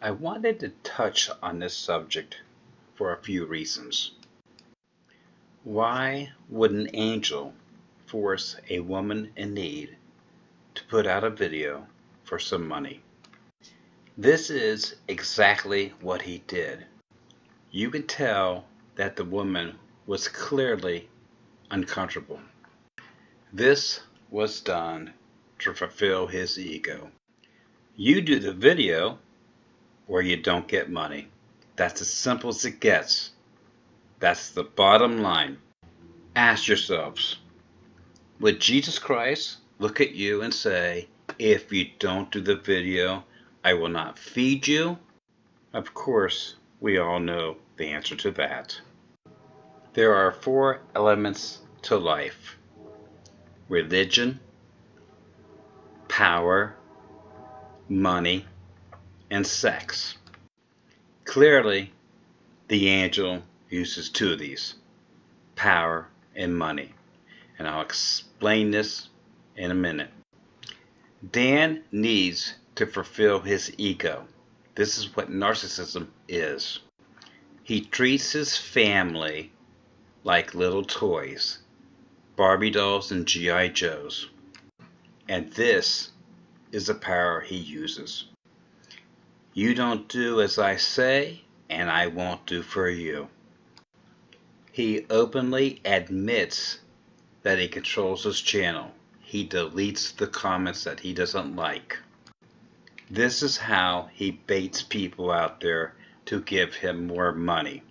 I wanted to touch on this subject for a few reasons. Why would an angel force a woman in need to put out a video for some money? This is exactly what he did. You can tell that the woman was clearly uncomfortable. This was done to fulfill his ego. You do the video or you don't get money. That's as simple as it gets. That's the bottom line. Ask yourselves, would Jesus Christ look at you and say, if you don't do the video, I will not feed you? Of course, we all know the answer to that. There are 4 elements to life: religion, power, money, and sex. Clearly, the angel uses 2 of these, power and money, and I'll explain this in a minute. Dan needs to fulfill his ego. This is what narcissism is. He treats his family like little toys, Barbie dolls and G.I. Joes. And this is the power he uses. You don't do as I say, and I won't do for you. He openly admits that he controls his channel. He deletes the comments that he doesn't like. This is how he baits people out there to give him more money.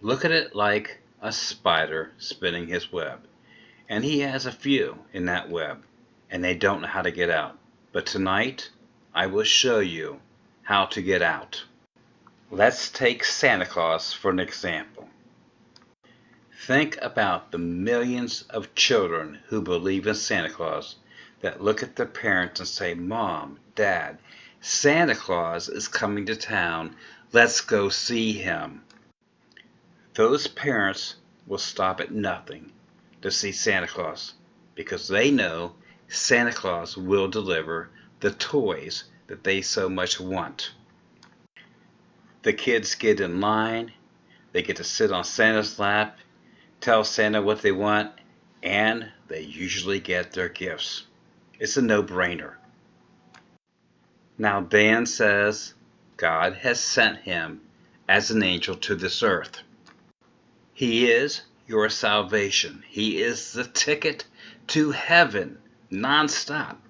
Look at it like a spider spinning his web. And he has a few in that web, and they don't know how to get out. But tonight, I will show you how to get out. Let's take Santa Claus for an example. Think about the millions of children who believe in Santa Claus that look at their parents and say, Mom, Dad, Santa Claus is coming to town. Let's go see him. Those parents will stop at nothing to see Santa Claus because they know Santa Claus will deliver the toys that they so much want. The kids get in line, they get to sit on Santa's lap, tell Santa what they want, and they usually get their gifts. It's a no-brainer. Now Dan says God has sent him as an angel to this earth. He is your salvation. He is the ticket to heaven, non-stop.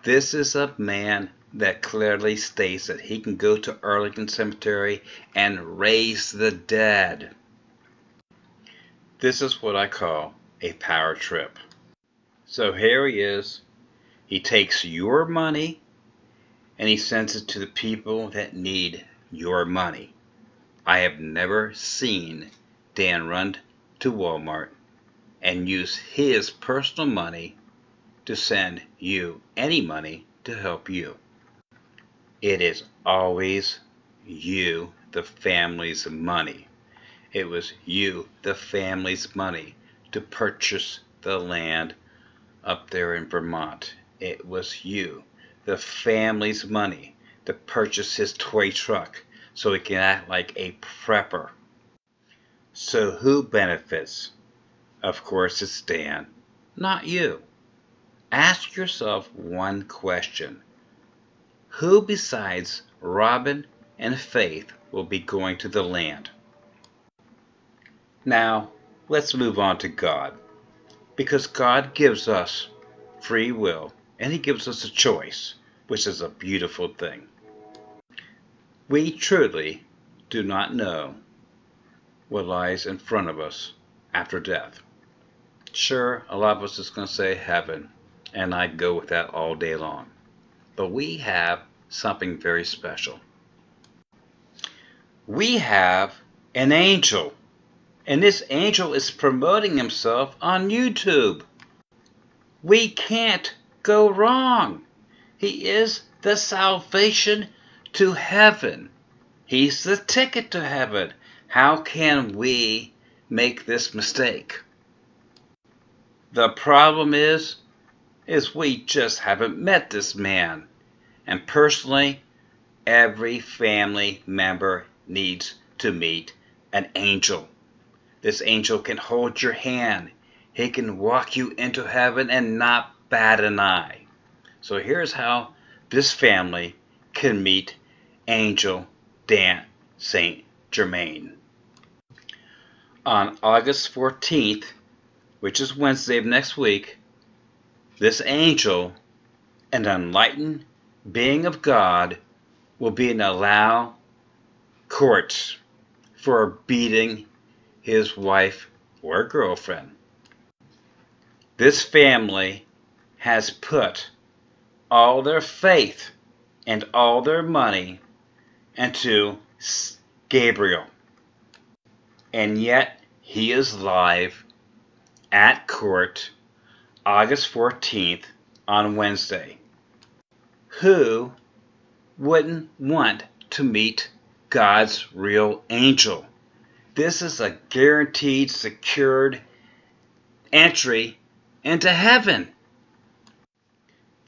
This is a man that clearly states that he can go to Arlington Cemetery and raise the dead. This is what I call a power trip. So here he is. He takes your money and he sends it to the people that need your money. I have never seen Dan run to Walmart and use his personal money to send you any money to help you. It is always you, the family's money. It was you, the family's money, to purchase the land up there in Vermont. It was you, the family's money, to purchase his toy truck so he can act like a prepper. So who benefits? Of course it's Dan, not you. Ask yourself one question. Who besides Robin and Faith will be going to the land? Now, let's move on to God. Because God gives us free will, and He gives us a choice, which is a beautiful thing. We truly do not know what lies in front of us after death. Sure, a lot of us is going to say heaven, and I'd go with that all day long. But we have something very special. We have an angel, and this angel is promoting himself on YouTube. We can't go wrong. He is the salvation to heaven. He's the ticket to heaven. How can we make this mistake? The problem is we just haven't met this man. And personally, Every family member needs to meet an angel. This angel can hold your hand. He can walk you into heaven and not bat an eye. So here's how this family can meet Angel Dan St. Germain. On August 14th, which is Wednesday of next week, this angel, an enlightened being of God, will be in the Lao courts for beating his wife or girlfriend. This family has put all their faith and all their money into Gabriel. And yet he is live at court August 14th on Wednesday. Who wouldn't want to meet God's real angel? This is a guaranteed, secured entry into heaven.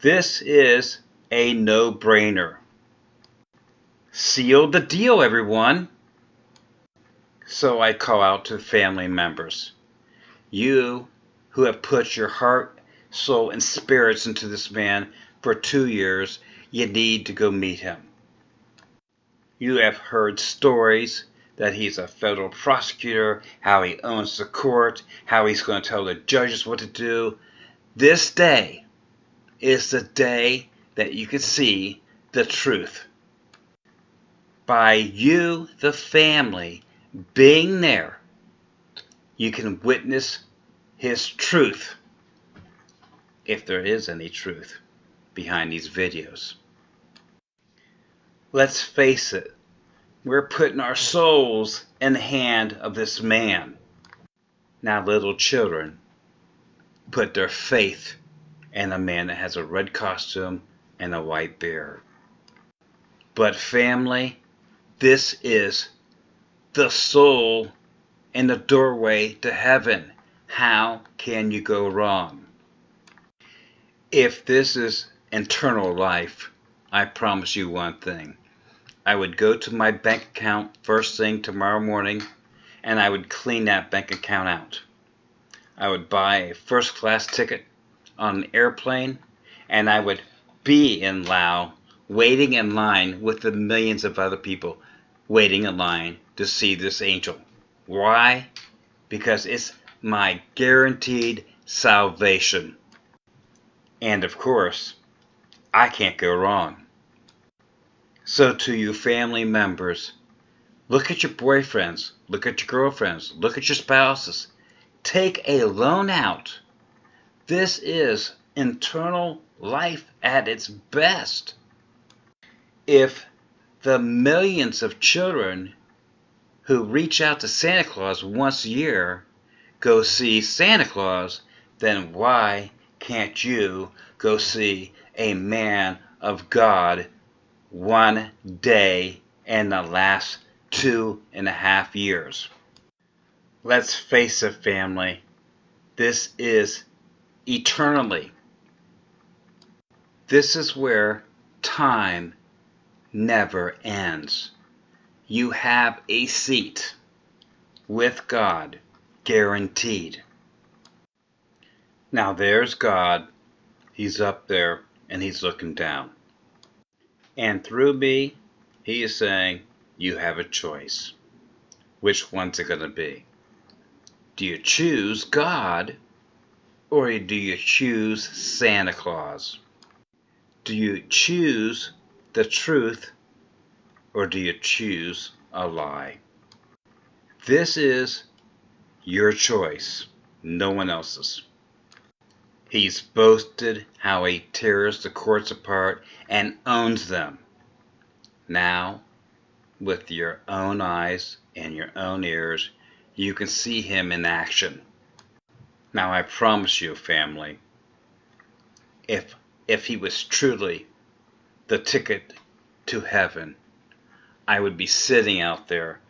This is a no-brainer. Seal the deal, everyone. So I call out to family members. You who have put your heart, soul, and spirits into this man for 2 years, you need to go meet him. You have heard stories that he's a federal prosecutor, how he owns the court, how he's going to tell the judges what to do. This day is the day that you can see the truth. By you, the family, being there, you can witness his truth, if there is any truth behind these videos. Let's face it, we're putting our souls in the hand of this man. Now little children put their faith in a man that has a red costume and a white beard. But family, this is the soul in the doorway to heaven. How can you go wrong? If this is eternal life, I promise you one thing. I would go to my bank account first thing tomorrow morning and I would clean that bank account out. I would buy a first class ticket on an airplane and I would be in Laos waiting in line with the millions of other people waiting in line to see this angel. Why? Because it's my guaranteed salvation. And of course, I can't go wrong. So to you family members, look at your boyfriends, look at your girlfriends, look at your spouses. Take a loan out. This is eternal life at its best. If the millions of children who reach out to Santa Claus once a year go see Santa Claus, then why can't you go see a man of God one day in the last 2.5 years? Let's face it, family, this is eternally. This is where time never ends. You have a seat with God, guaranteed. Now there's God. He's up there and he's looking down. And through me, he is saying, you have a choice. Which one's it going to be? Do you choose God or do you choose Santa Claus? Do you choose the truth or do you choose a lie? This is your choice, no one else's. He's boasted how he tears the courts apart and owns them. Now, with your own eyes and your own ears, you can see him in action. Now I promise you, family, if he was truly the ticket to heaven, I would be sitting out there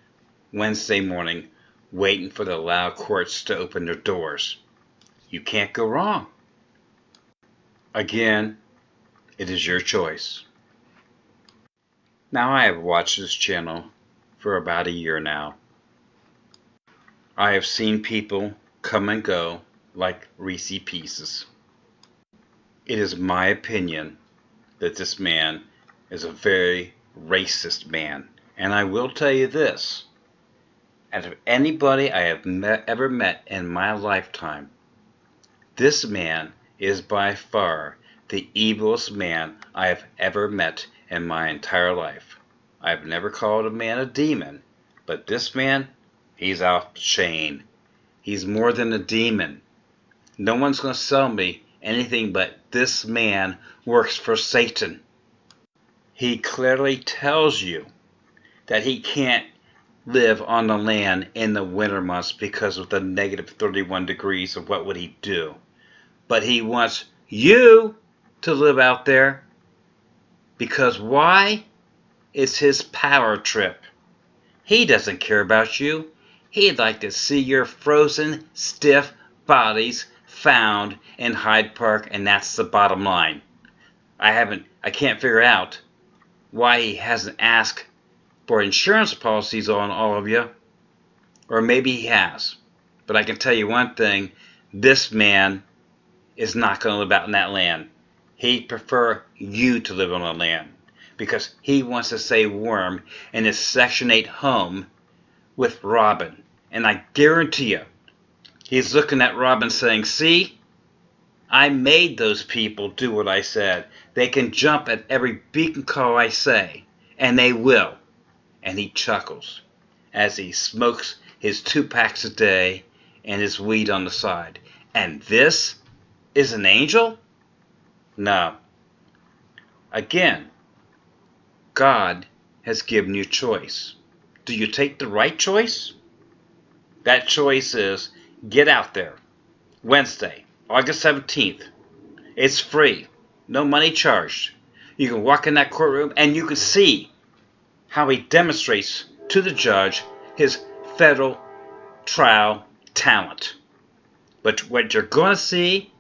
Wednesday morning waiting for the Lao courts to open their doors. You can't go wrong. Again, it is your choice. Now I have watched this channel for about a year now. I have seen people come and go like Reese Pieces. It is my opinion that this man is a very racist man. And I will tell you this. Out of anybody I have ever met in my lifetime, this man is by far the evilest man I have ever met in my entire life. I have never called a man a demon, but this man, he's off the chain. He's more than a demon. No one's going to sell me anything but this man works for Satan. He clearly tells you that he can't live on the land in the winter months because of the negative 31 degrees of what would he do. But he wants you to live out there because why? It's his power trip. He doesn't care about you. He'd like to see your frozen, stiff bodies found in Hyde Park, and that's the bottom line. I can't figure out why he hasn't asked for insurance policies on all of you, or maybe he has. But I can tell you one thing, this man is not going to live out in that land. He'd prefer you to live on the land because he wants to stay warm in his Section 8 home with Robin. And I guarantee you, he's looking at Robin saying, see, I made those people do what I said. They can jump at every beacon call I say, and they will. And he chuckles as he smokes his 2 packs a day and his weed on the side. And this is an angel? No. Again, God has given you choice. Do you take the right choice? That choice is get out there. Wednesday, August 17th. It's free. No money charged. You can walk in that courtroom and you can see how he demonstrates to the judge his federal trial talent. But what you're going to see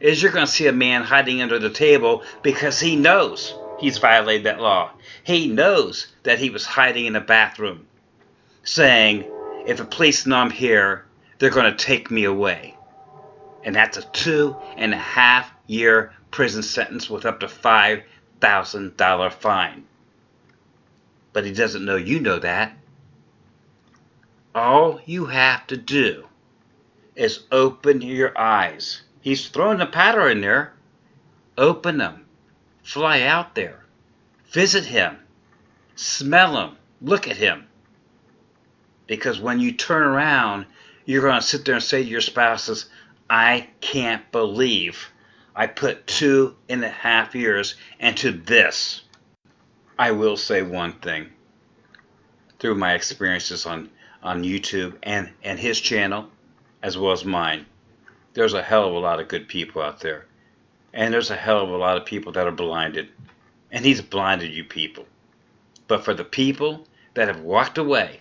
is you're going to see a man hiding under the table because he knows he's violated that law. He knows that he was hiding in the bathroom saying, if the police know I'm here, they're going to take me away. And that's a 2.5-year prison sentence with up to $5,000 fine. But he doesn't know you know that. All you have to do is open your eyes. He's throwing the powder in there. Open them. Fly out there. Visit him. Smell him. Look at him. Because when you turn around, you're going to sit there and say to your spouses, I can't believe I put 2.5 years into this. I will say one thing. Through my experiences on YouTube and his channel, as well as mine, there's a hell of a lot of good people out there. And there's a hell of a lot of people that are blinded. And he's blinded you people. But for the people that have walked away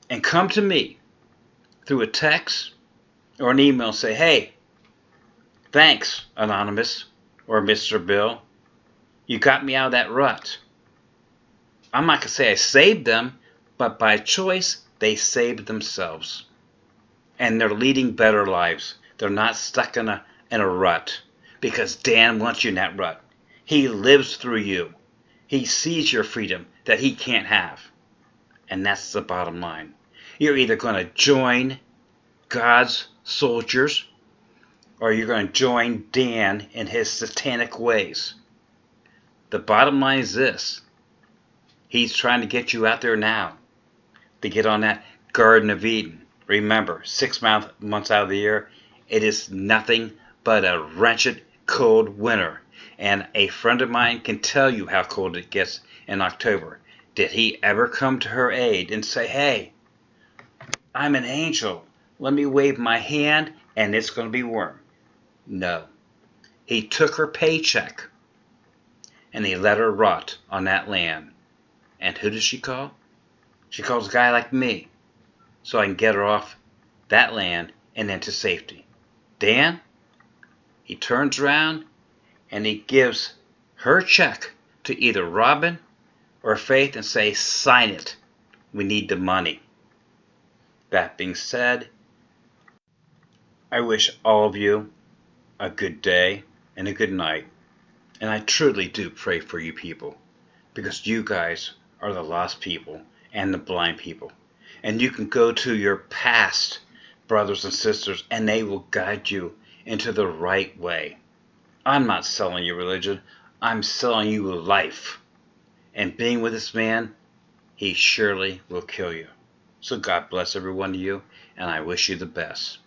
and come to me through a text or an email and say, hey, thanks, Anonymous or Mr. Bill. You got me out of that rut. I'm not going to say I saved them, but by choice, they saved themselves. And they're leading better lives. They're not stuck in a rut. Because Dan wants you in that rut. He lives through you. He sees your freedom that he can't have. And that's the bottom line. You're either going to join God's soldiers, or you're going to join Dan in his satanic ways. The bottom line is this. He's trying to get you out there now to get on that Garden of Eden. Remember, 6 months out of the year, it is nothing but a wretched, cold winter. And a friend of mine can tell you how cold it gets in October. Did he ever come to her aid and say, hey, I'm an angel. Let me wave my hand and it's going to be warm? No. He took her paycheck and he let her rot on that land. And who does she call? She calls a guy like me so I can get her off that land and into safety. Dan, he turns around and he gives her check to either Robin or faith and say, sign it. We need the money. That being said, I wish all of you a good day and a good night. And I truly do pray for you people, because you guys are the lost people and the blind people. And you can go to your past brothers and sisters and they will guide you into the right way. I'm not selling you religion. I'm selling you life. And being with this man, he surely will kill you. So God bless every one of you, and I wish you the best.